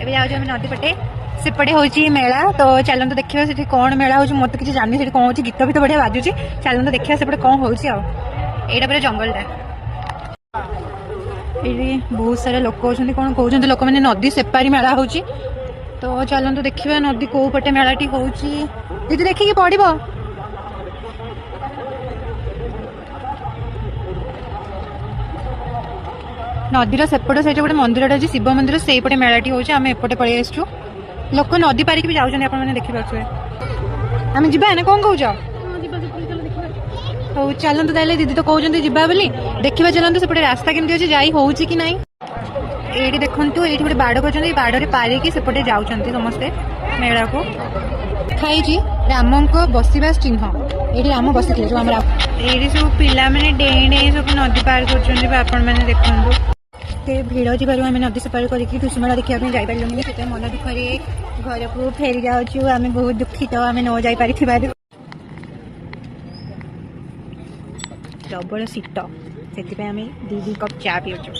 ଏବେ ଯାଉଛୁ ଆମେ ନଦୀ ପଟେ ସେପଟେ ହେଉଛି ମେଳା ତ ଚାଲନ୍ତୁ ଦେଖିବା ସେଠି କ'ଣ ମେଳା ହେଉଛି ମୁଁ ତ କିଛି ଜାଣିନି ସେଠି କ'ଣ ହେଉଛି ଗୀତ ଫିତ ବଢ଼ିଆ ବାଜୁଛି ଚାଲନ୍ତୁ ଦେଖିବା ସେପଟେ କ'ଣ ହେଉଛି ଆଉ ଏଇଟା ପୁରା ଜଙ୍ଗଲଟା ଏଇଠି ବହୁତ ସାରା ଲୋକ ଅଛନ୍ତି କ'ଣ କହୁଛନ୍ତି ଲୋକମାନେ ନଦୀ ସେପାରି ମେଳା ହେଉଛି ତ ଚାଲନ୍ତୁ ଦେଖିବା ନଦୀ କୋଉ ପଟେ ମେଳାଟି ହେଉଛି ଦିଦି ଦେଖିକି ପଡ଼ିବ ନଦୀର ସେପଟ ସାଇଡ୍ ଗୋଟେ ମନ୍ଦିରଟା ଅଛି ଶିବ ମନ୍ଦିର ସେଇପଟେ ମେଳାଟି ହେଉଛି ଆମେ ଏପଟେ ପଳେଇ ଆସିଛୁ ଲୋକ ନଦୀ ପାରିକି ବି ଯାଉଛନ୍ତି ଆପଣମାନେ ଦେଖିପାରୁଥିବେ ଆମେ ଯିବା ନା କ'ଣ କହୁଛ ହଉ ଚାଲନ୍ତୁ ତାହେଲେ ଦିଦି ତ କହୁଛନ୍ତି ଯିବା ବୋଲି ଦେଖିବା ଚାଲନ୍ତୁ ସେପଟେ ରାସ୍ତା କେମିତି ଅଛି ଯାଇ ହେଉଛି କି ନାହିଁ ଏଇଠି ଦେଖନ୍ତୁ ଏଇଠି ଗୋଟେ ବାଡ଼ କରିଛନ୍ତି ଏଇ ବାଡ଼ରେ ପାରିକି ସେପଟେ ଯାଉଛନ୍ତି ସମସ୍ତେ ମେଳାକୁ ଖାଇଛି ରାମଙ୍କ ବସିବା ଚିହ୍ନ ଏଇଠି ରାମ ବସିଥିଲେ ଯେଉଁ ଆମର ଏଇଠି ସବୁ ପିଲାମାନେ ଡେଇଁ ଡେଇଁ ସବୁ ନଦୀ ପାର କରୁଛନ୍ତି ଆପଣମାନେ ଦେଖନ୍ତୁ ଏତେ ଭିଡ଼ ଯିବାରୁ ଆମେ ନଦୀ ସେପାର କରିକି ଟୁସୁମେଳା ଦେଖିବା ପାଇଁ ଯାଇପାରିଲୁନି ସେଥିପାଇଁ ମନ ଦୁଃଖରେ ଘରକୁ ଫେରି ଯାଉଛୁ ଆମେ ବହୁତ ଦୁଃଖିତ ଆମେ ନ ଯାଇପାରିଥିବାରୁ ପ୍ରବଳ ଶୀତ ସେଥିପାଇଁ ଆମେ 2 କପ୍ ଚା ପିଉଛୁ